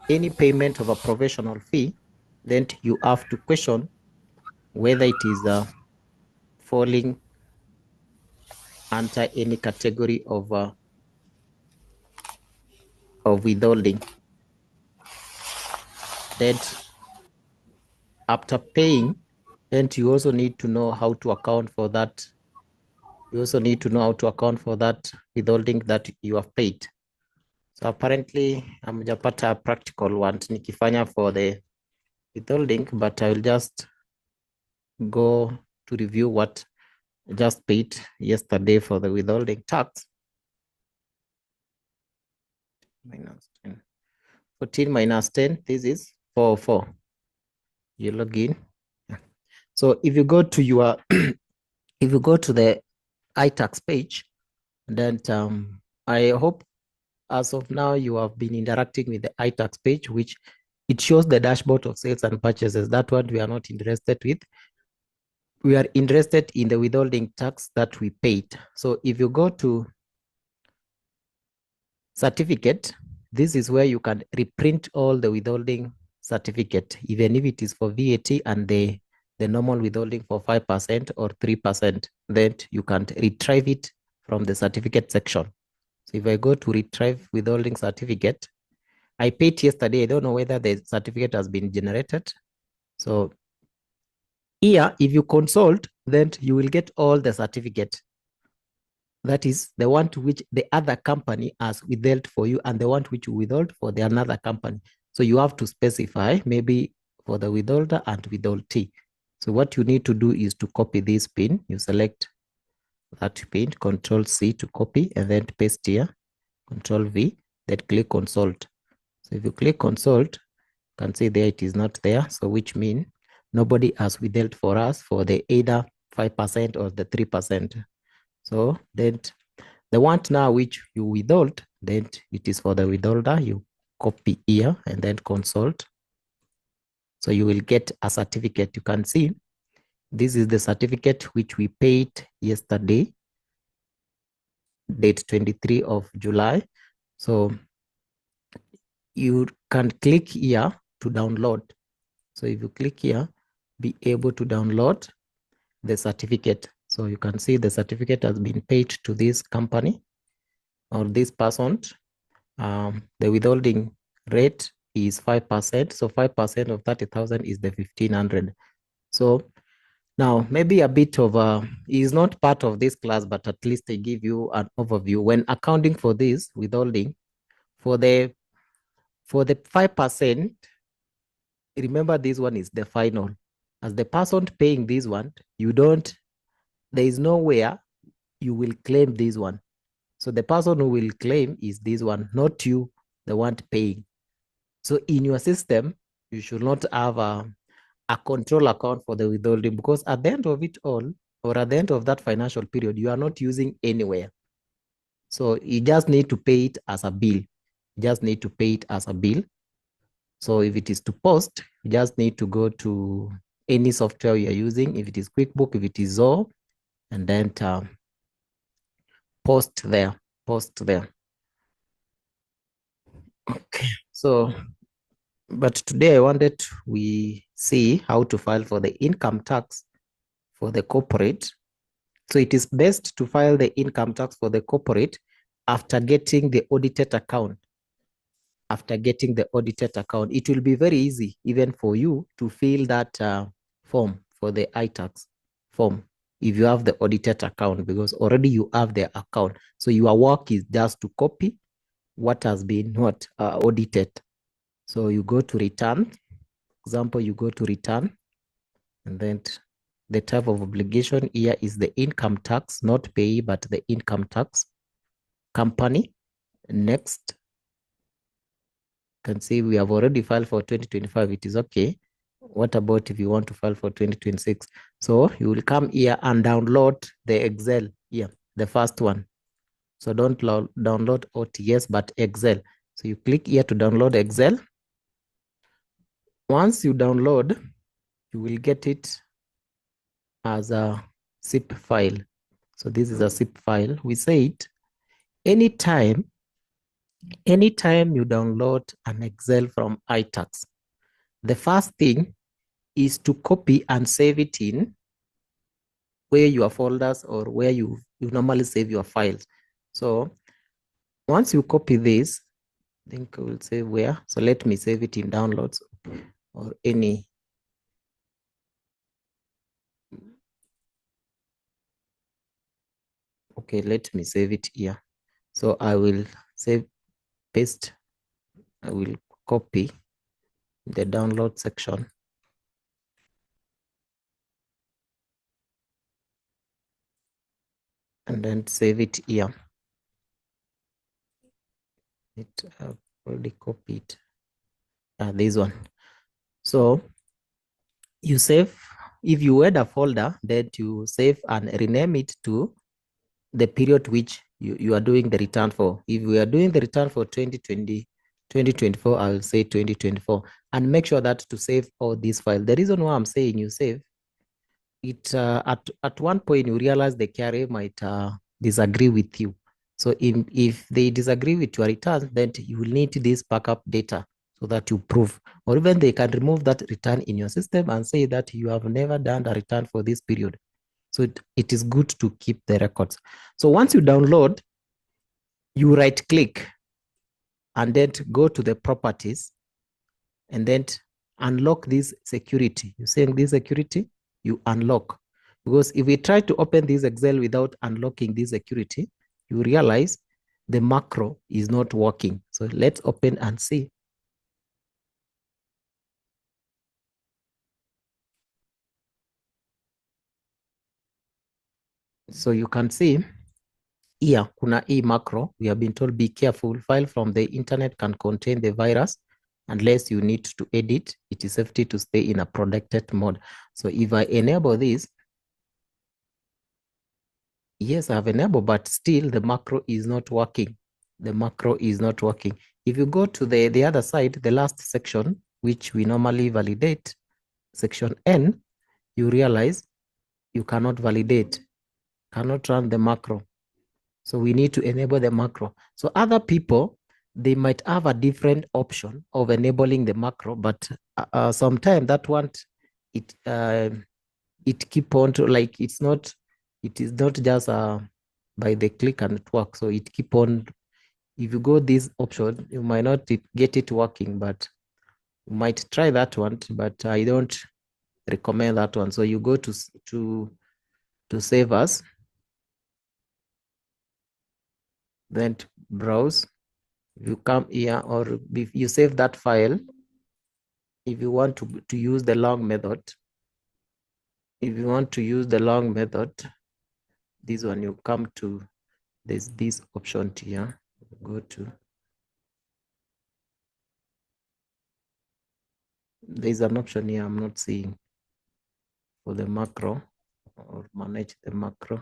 any payment of a professional fee, then you have to question whether it is falling under any category of withholding. Then after paying, then you also need to know how to account for that. You also need to know how to account for that withholding that you have paid. So apparently, hamjapata a practical one nikifanya for the withholding, but I will just go to review what I just paid yesterday for the withholding tax. Minus 10. 14 minus 10, this is 404. You log in. So if you go to your, if you go to the iTax page, then I hope as of now you have been interacting with the iTax page, which it shows the dashboard of sales and purchases. That one we are not interested with. We are interested in the withholding tax that we paid. So if you go to certificate, this is where you can reprint all the withholding certificate, even if it is for VAT and the normal withholding for 5% or 3%, then you can retrieve it from the certificate section. So if I go to retrieve withholding certificate, I paid yesterday. I don't know whether the certificate has been generated. So here, if you consult, then you will get all the certificate. That is the one to which the other company has withheld for you and the one which you withhold for the another company. So you have to specify maybe for the withholder and withholdee. So what you need to do is to copy this pin. You select that pin, Control C to copy, and then paste here, Control V, then click consult. So if you click consult, you can see there it is not there. So which means nobody has withheld for us for the either 5% or the 3%. So then the one now which you withhold, then it is for the withholder. You copy here and then consult. So you will get a certificate. You can see this is the certificate which we paid yesterday, date 23 of July. So you can click here to download. So if you click here, be able to download the certificate. So you can see the certificate has been paid to this company or this person. The withholding rate is 5%. So 5% of 30,000 is the 1,500. So now maybe a bit of is not part of this class, but at least I give you an overview. When accounting for this withholding, for the 5%, remember this one is the final. As the person paying this one, there is nowhere you will claim this one. So the person who will claim is this one, not you, the one paying. So in your system, you should not have a control account for the withholding, because at the end of it all, or at the end of that financial period, you are not using anywhere. So you just need to pay it as a bill. You just need to pay it as a bill. So if it is to post, you just need to go to any software you're using. If it is QuickBook, if it is Zoho, and then post there. Okay. So, but today I wanted we see how to file for the income tax for the corporate. So it is best to file the income tax for the corporate after getting the audited account. After getting the audited account, it will be very easy even for you to fill that form for the iTax form if you have the audited account, because already you have the account. So your work is just to copy what has been audited. So you go to return. Example, you go to return, and then the type of obligation here is the income tax, not pay, but the income tax. Company. Next. You can see we have already filed for 2025. It is okay. What about if you want to file for 2026? So you will come here and download the Excel here, the first one. So don't download OTS, but Excel. So you click here to download Excel. Once you download, you will get it as a zip file. So this is a zip file. We said anytime Anytime you download an Excel from iTax, the first thing is to copy and save it in where your folders or where you normally save your files. So once you copy this, I think I will save where. So let me save it in downloads or any. Okay, let me save it here. So I will save, paste, I will copy the download section and then save it here. I've already copied this one. So you save, if you add a folder, then you save and rename it to the period which you are doing the return for. If we are doing the return for 2020, 2024, I will say 2024, and make sure that to save all these files. The reason why I'm saying you save it, at one point you realize the KRA might disagree with you. So if they disagree with your return, then you will need this backup data so that you prove, or even they can remove that return in your system and say that you have never done a return for this period. So it is good to keep the records. So once you download, you right click and then go to the properties and then unlock this security. You're saying this security, you unlock. Because if we try to open this Excel without unlocking this security, you realize the macro is not working. So let's open and see. So you can see here, kuna e macro. We have been told be careful. File from the internet can contain the virus. Unless you need to edit, it is safety to stay in a protected mode. So if I enable this, yes, I have enabled, but still the macro is not working. The macro is not working. If you go to the other side, the last section, which we normally validate, section N, you realize you cannot validate, cannot run the macro. So we need to enable the macro. So other people, they might have a different option of enabling the macro, but sometimes that one, it keep on to, like, it is not just by the click and it works. So it keep on, if you go this option, you might not get it working, but you might try that one, but I don't recommend that one. So you go to save as, then to browse. You come here, or if you save that file, if you want to use the long method, if you want to use the long method, this one, you come to, there's this option here, go to, there's an option here I'm not seeing for the macro, or manage the macro.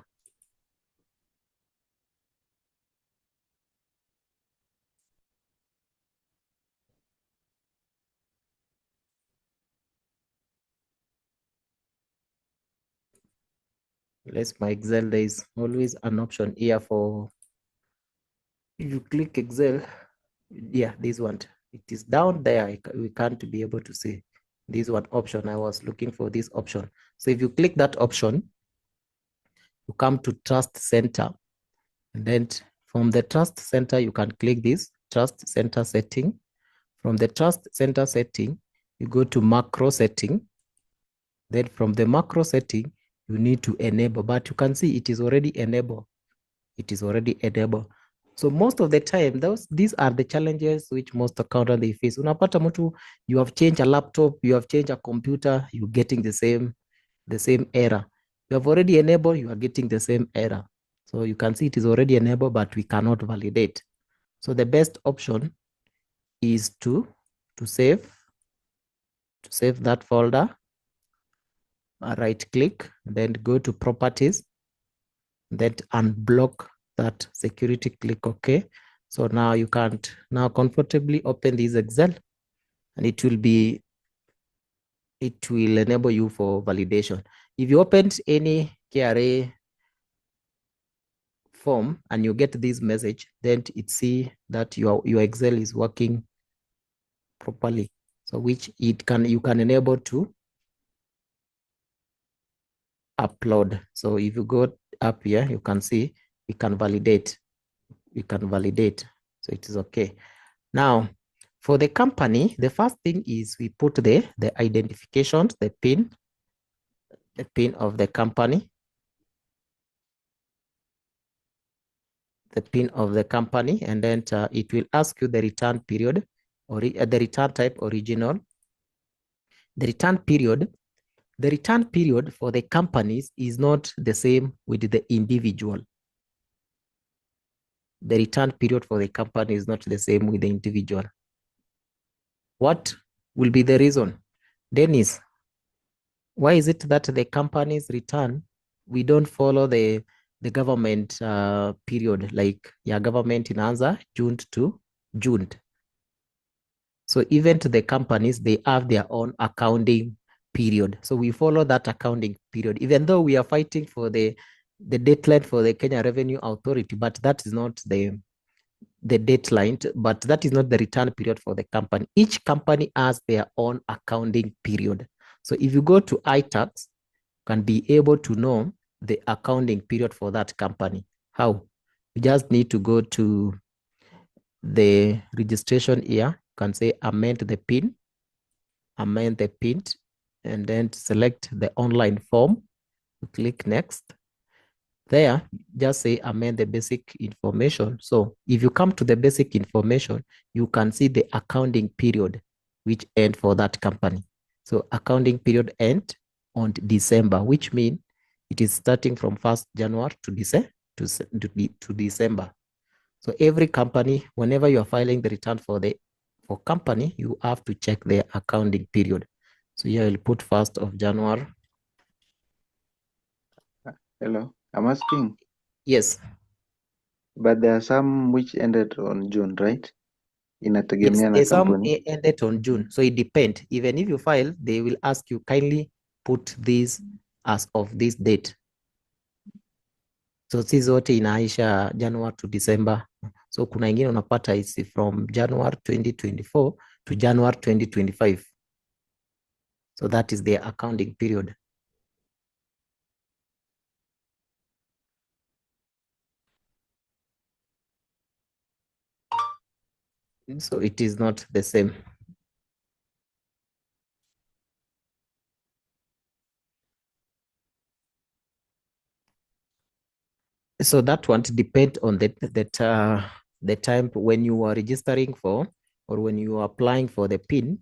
Let's my Excel, there is always an option here for, if you click Excel, yeah, this one, it is down there. We can't be able to see this one option. I was looking for this option. So if you click that option, you come to Trust Center. And then from the Trust Center, you can click this Trust Center setting. From the Trust Center setting, you go to macro setting. Then from the macro setting, you need to enable, but you can see it is already enabled. It is already enabled. So most of the time, these are the challenges which most accountants they face. Unapata mtu, you have changed a laptop, you have changed a computer, you're getting the same error. You have already enabled, you are getting the same error. So you can see it is already enabled, but we cannot validate. So the best option is to save that folder, right click, then go to properties, then unblock that security, click OK. So now you can't now comfortably open this Excel, and it will enable you for validation. If you opened any KRA form and you get this message, then it see that your Excel is working properly. So which you can enable to upload. So if you go up here, you can see we can validate. We can validate. So it is okay. Now, for the company, the first thing is we put the identification, the PIN of the company, the PIN of the company, and then it will ask you the return period or the return type original. The return period for the companies is not the same with the individual. The return period for the company is not the same with the individual. What will be the reason? Dennis, why is it that the company's return, we don't follow the government period, like government inaanza June to June. So even to the companies, they have their own accounting period. So we follow that accounting period, even though we are fighting for the deadline for the Kenya Revenue Authority, but that is not the deadline, but that is not the return period for the company. Each company has their own accounting period. So if you go to iTax, you can be able to know the accounting period for that company. How? You just need to go to the registration here. You can say amend the PIN, and then select the online form. You click next. There, just say amend the basic information. So if you come to the basic information, you can see the accounting period which end for that company. So accounting period end on December, which means it is starting from 1st January to December. So every company, whenever you are filing the return for company, you have to check their accounting period. So here I'll put 1st of January. Hello, I'm asking. Yes. But there are some which ended on June, right? Yes, Inategemea na there's some kampuni. ended on June. So it depends. Even if you file, they will ask you kindly put this as of this date. So si zote inaisha January to December. So kuna ingine unapata is from January 2024 to January 2025. So that is their accounting period. So it is not the same. So that one depends on the time when you are registering for or when you are applying for the PIN,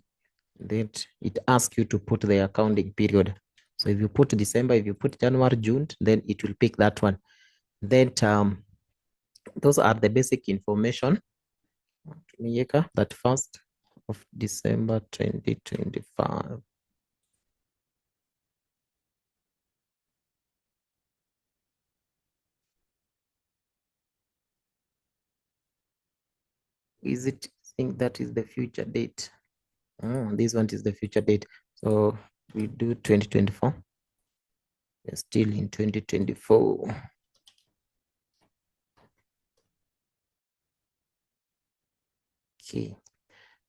that it asks you to put the accounting period. So if you put December, if you put January, June, then it will pick that one. Then those are the basic information. That 1st of December 2025. Is it think that is the future date? Oh, this one is the future date. So we do 2024. We're still in 2024. Okay.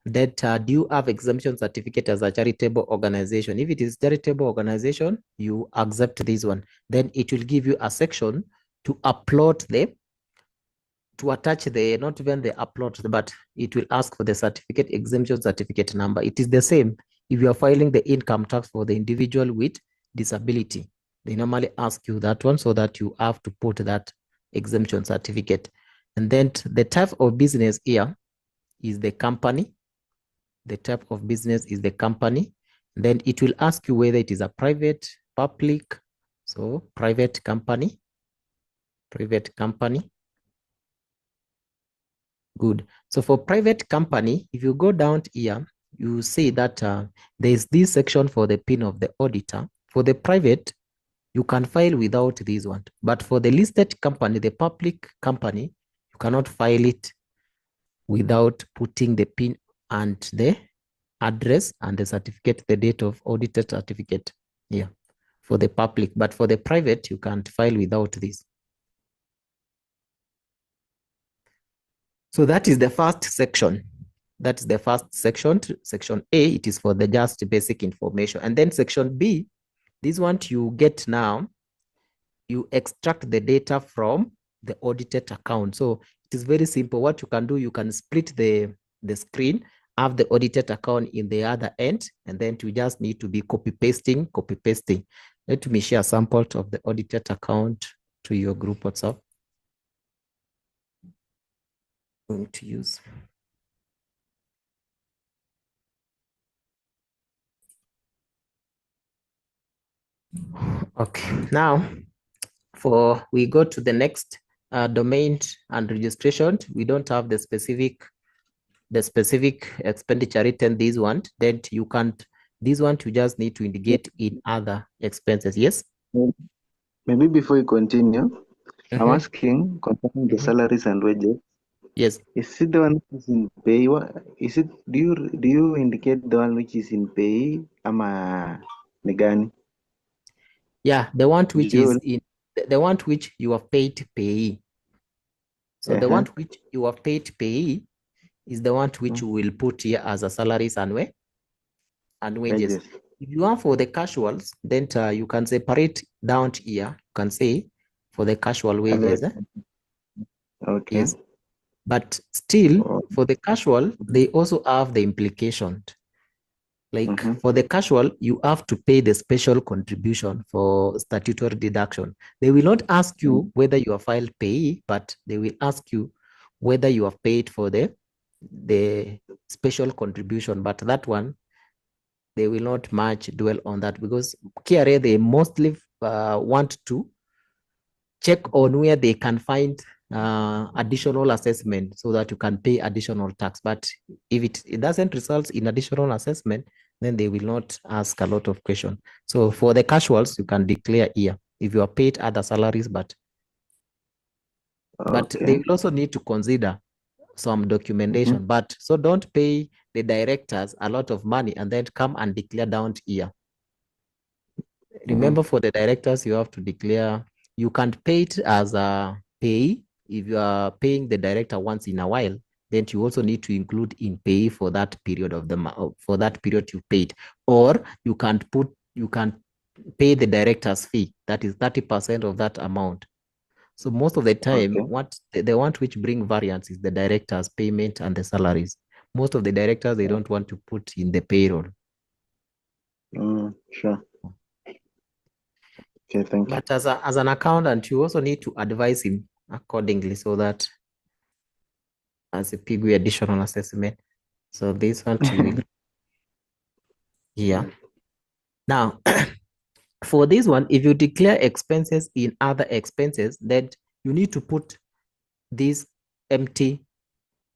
That do you have exemption certificate as a charitable organization? If it is charitable organization, you accept this one. Then it will give you a section to upload to attach not even the upload, but it will ask for the certificate, exemption certificate number. It is the same if you are filing the income tax for the individual with disability. They normally ask you that one so that you have to put that exemption certificate. And then the type of business here is the company. The type of business is the company. Then it will ask you whether it is a private, public. So private company. Good. So for private company, if you go down here, you see that there's this section for the PIN of the auditor. For the private, you can file without this one. But for the listed company, the public company, you cannot file it without putting the PIN and the address and the certificate, the date of audited certificate. Yeah, for the public. But for the private, you can't file without this. So that is the first section. That is the first section. Section A, it is for the just basic information. And then section B, this one you get now, you extract the data from the audited account. So it is very simple. What you can do, you can split the screen, have the audited account in the other end, and then you just need to be copy pasting. Let me share a sample of the audited account to your group WhatsApp. I'm going to use. Okay, now we go to the next domain and registration. We don't have the specific expenditure written this one, then you can't, this one you just need to indicate in other expenses. Yes. Maybe before you continue, I'm asking concerning the salaries and wages. Yes. Is it the one which is in pay? Is it? Do you indicate the one which is in pay? Ama negani? Yeah, the one which is in the one which you have paid payee. So the one which you have paid payee is the one which you will put here as a salaries and wages. If you are for the casuals, then you can separate down here. You can say for the casual wages. Okay. Yes. But still, for the casual, they also have the implication. Like for the casual, you have to pay the special contribution for statutory deduction. They will not ask you whether you have filed payee, but they will ask you whether you have paid for the special contribution. But that one, they will not much dwell on that because KRA, they mostly want to check on where they can find additional assessment so that you can pay additional tax. But if it doesn't result in additional assessment, then they will not ask a lot of questions. So for the casuals, you can declare here if you are paid other salaries, but they will also need to consider some documentation. But so don't pay the directors a lot of money and then come and declare down here. Remember, for the directors, you have to declare, you can't pay it as a pay. If you are paying the director once in a while, then you also need to include in pay for that period of for that period you paid. Or you can't pay the director's fee. That is 30% of that amount. So most of the time, what the one which bring variance is the director's payment and the salaries. Most of the directors, they don't want to put in the payroll. Sure. Okay, thank you. But as an accountant, you also need to advise him accordingly so that as a PIGWI additional assessment. So this one you will here. Now, for this one, if you declare expenses in other expenses, then you need to put these empty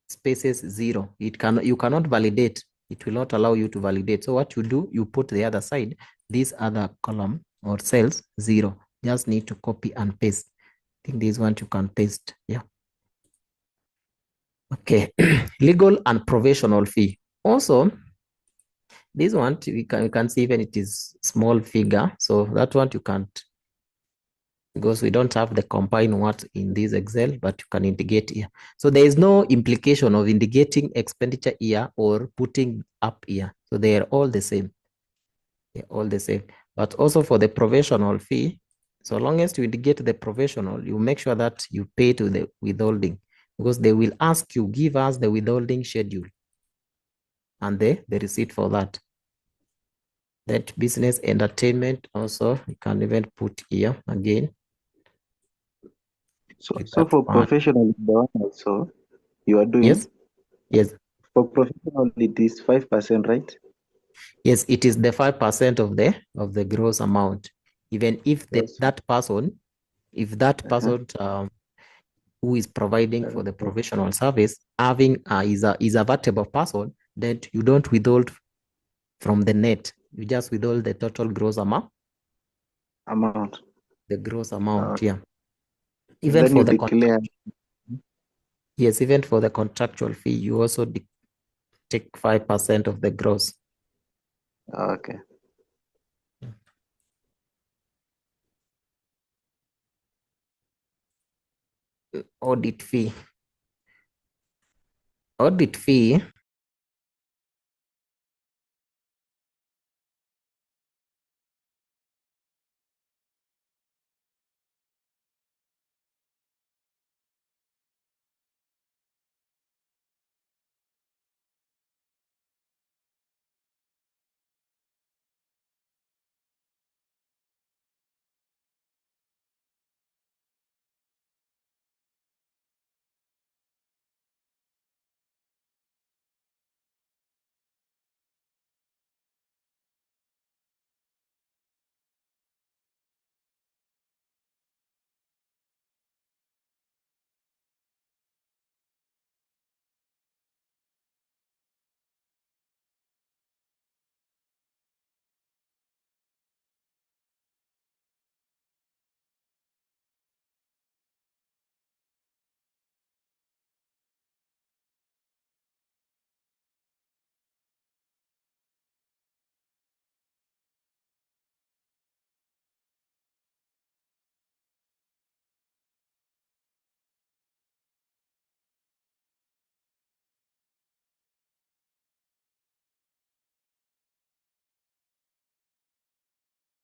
spaces 0. You cannot validate. It will not allow you to validate. So what you do, you put the other side, this other column or cells 0. Just need to copy and paste. I think this one you can paste. Yeah. Okay. Legal and professional fee. Also, this one we can see even it is small figure. So that one you can't, because we don't have the combined what in this Excel, but you can indicate here. So there is no implication of indicating expenditure here or putting up here. So they are all the same. They're all the same. But also for the professional fee, so long as you indicate the professional, you make sure that you pay to the withholding, because they will ask you, give us the withholding schedule and the receipt for that. That business entertainment also, you can even put here again. So for professional, the one also you are doing? Yes. Yes. For professional, it is 5%, right? Yes, it is the 5% of the gross amount. Even if that person, who is providing for the professional service having is a vertebral person, then you don't withhold from the net. You just withhold the total gross amount. The gross amount, yeah. Even then for you the declare. Yes, even for the contractual fee, you also take 5% of the gross. Okay. Audit fee. Audit fee.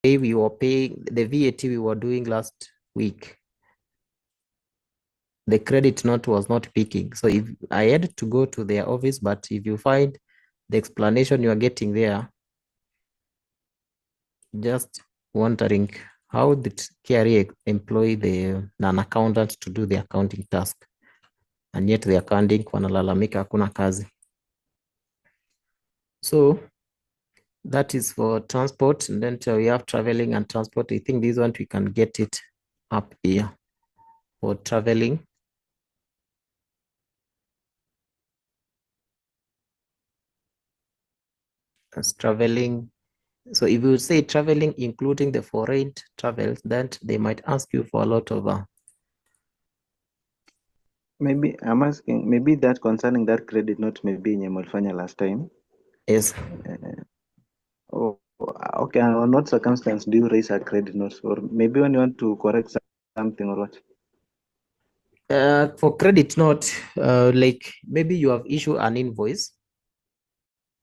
We were paying the VAT we were doing last week. The credit note was not picking. So if I had to go to their office, but if you find the explanation you are getting there, just wondering how did KRA employ an accountant to do the accounting task, and yet the accounting wanalalamika hakuna kazi. So that is for transport, and then we have traveling and transport. I think this one we can get it up here for traveling. As traveling. So if you say traveling, including the foreign travels, then they might ask you for a lot of. Maybe I'm asking, maybe that concerning that credit note, maybe yenye mulifanya last time. Yes. Oh, okay. On what circumstance do you raise a credit note? Or maybe when you want to correct something or what? For credit note, like maybe you have issued an invoice,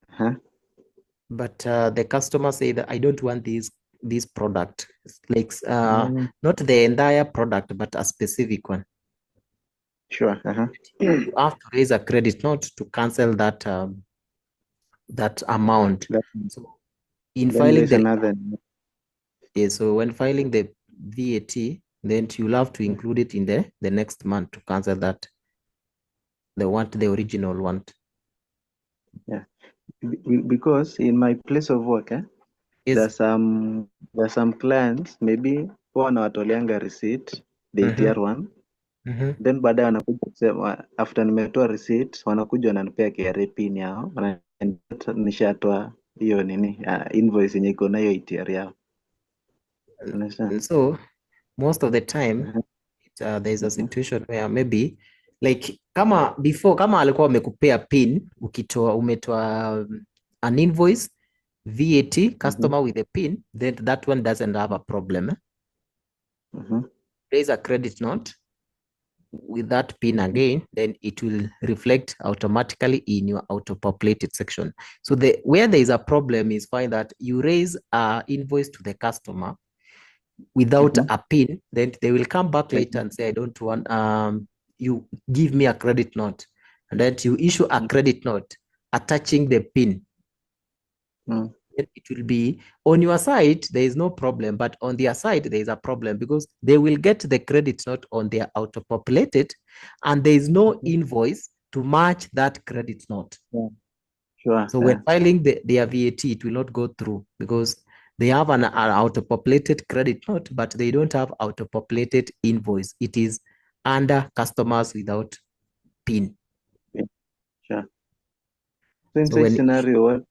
Huh? but the customer say that I don't want this product. It's like not the entire product, but a specific one. Sure. You have to raise a credit note to cancel that that amount. So in Then filing there's the another. yeah, so when filing the VAT, then you'll have to include it in the next month to cancel that. The original one. Yeah. Because in my place of work, Yes. there's some clients maybe wanawatoleanga receipt the Mhm. ATR one, Mhm. then baadaye wanakuja kusema after nimetoa receipt wanakuja wananipea KRA pin yao, nishatoa hiyo nini invoice yenye iko na hiyo ATR yao. Understand? And so most of the time Uh-huh. there's a situation where maybe like kama before, kama alikuwa amekupea pin umetoa an invoice VAT customer with a pin, then that one doesn't have a problem. Raise a credit note with that pin again, then it will reflect automatically in your auto-populated section. So where there is a problem is find that you raise a invoice to the customer without a pin, then they will come back later and say, I don't want, you give me a credit note. And then you issue a credit note attaching the pin. It will be on your side, there is no problem, but on their side, there is a problem because they will get the credit note on their auto-populated and there is no invoice to match that credit note. Yeah. Sure. So when filing their VAT, it will not go through because they have an auto-populated credit note, but they don't have auto-populated invoice. It is under customers without PIN. Yeah. Sure. So in So such scenario, what?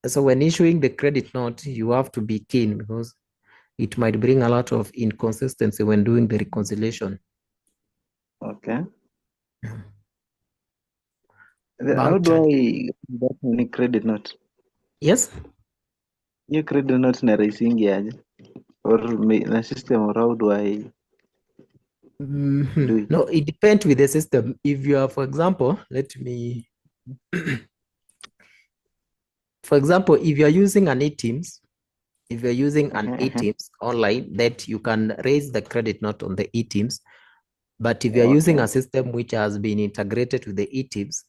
So when issuing the credit note, you have to be keen because it might bring a lot of inconsistency when doing the reconciliation. Okay. How Bank do charge. I get any credit note? Yes. Hiyo credit note na raisingi aje? Or na system, or how do I? Do it. No, it depends with the system. If you are, for example, for example, if you are using an eTeams, if you're using an eTeams online, that you can raise the credit note on the eTeams. But if you're using a system which has been integrated with the eTeams,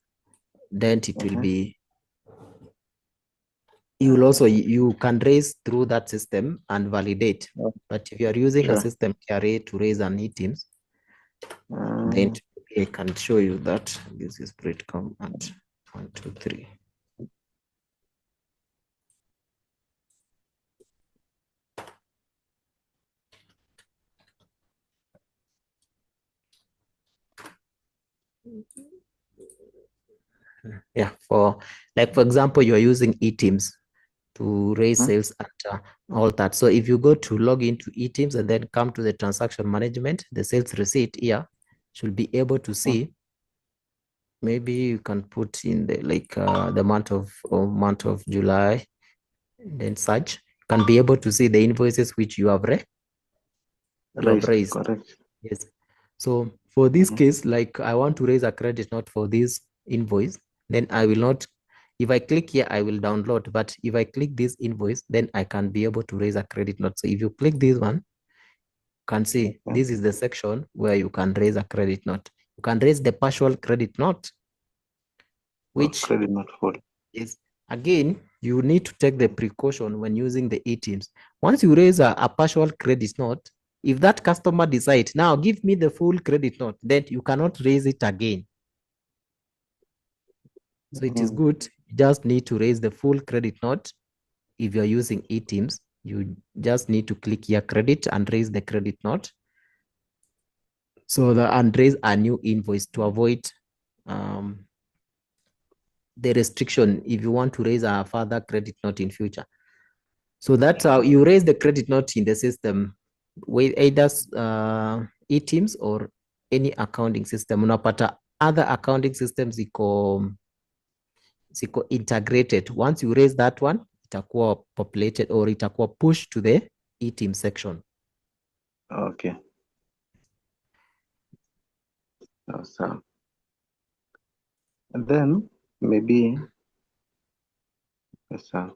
then it will be, you can raise through that system and validate. But if you are using a system KRA to raise an eTeams, then I can show you that this is breadcrumb at 1, 2, 3. Yeah, for example, you're using eTeams to raise sales and all that. So if you go to log into eTeams and then come to the transaction management, the sales receipt here should be able to see. Maybe you can put in the the month of July, then such can be able to see the invoices which you have raised. Correct. Yes. So for this case, like I want to raise a credit note for this invoice, then I will not, if I click here, I will download, but if I click this invoice, then I can be able to raise a credit note. So if you click this one, you can see this is the section where you can raise a credit note. You can raise the partial credit note, which credit note full. Is, again, you need to take the precaution when using the eTeams. Once you raise a partial credit note, if that customer decides, now give me the full credit note, then you cannot raise it again. So it is good, you just need to raise the full credit note. If you're using eTeams, you just need to click here, credit, and raise the credit note. So and raise a new invoice to avoid the restriction if you want to raise a further credit note in future. So that's how you raise the credit note in the system with either eTeams or any accounting system. Unapata other accounting systems ziko integrated. Once you raise that one, itakuwa populated or itakuwa pushed to the eTeam section. Okay. Awesome. And then maybe awesome.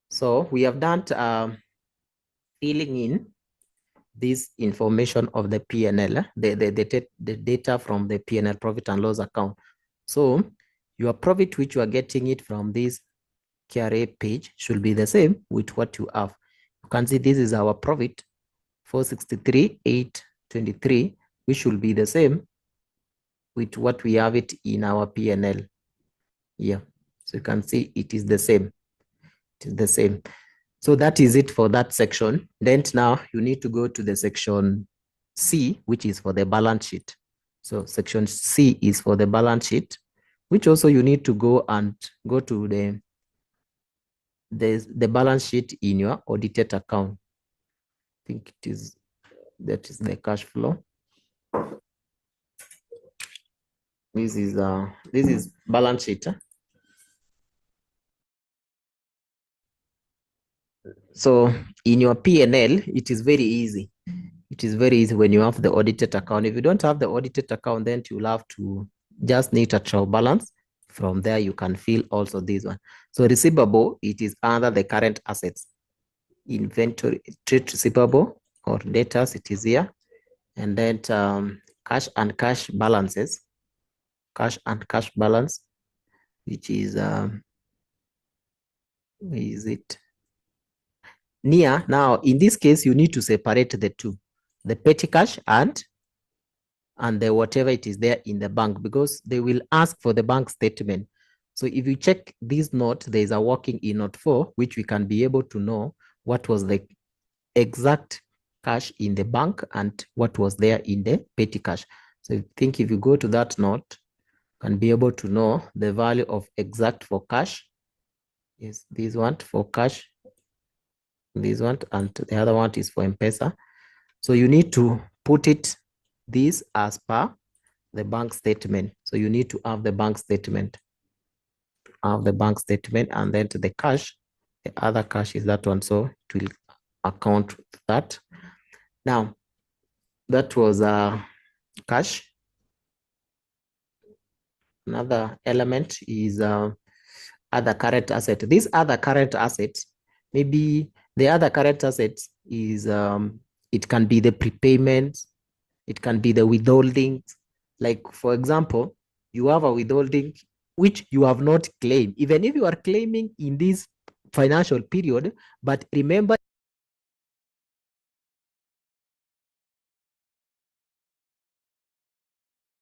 So we have done filling in this information of the P&L, the data from the P&L, profit and loss account. So your profit, which you are getting it from this KRA page, should be the same with what you have. You can see this is our profit, 463,823, which should be the same with what we have it in our P&L here. So you can see it is the same. It is the same. So that is it for that section. Then now you need to go to the section C, which is for the balance sheet. So section C is for the balance sheet, which also you need to go to the balance sheet in your audited account. I think that is the cash flow. This is balance sheet. So in your P&L, it is very easy. It is very easy when you have the audited account. If you don't have the audited account, then you'll have to just need a trial balance. From there, you can fill also this one. So receivable, it is under the current assets. Inventory, trade receivable or debtors, it is here. And then cash and cash balances. Cash and cash balance, which is, where is it? Near. Now, in this case, you need to separate the two, the petty cash and the whatever it is there in the bank, because they will ask for the bank statement. So if you check this note, there is a working in note 4, which we can be able to know what was the exact cash in the bank and what was there in the petty cash. So I think if you go to that note, you can be able to know the value of exact for cash. Yes, this one for cash, this one, and the other one is for M-Pesa. So you need to put it this as per the bank statement. So you need to have the bank statement. And then to the cash, the other cash is that one. So it will account that. Now, that was cash. Another element is other current asset. These other current assets, maybe the other current assets is it can be the prepayments, it can be the withholdings. Like for example, you have a withholding which you have not claimed, even if you are claiming in this financial period, but remember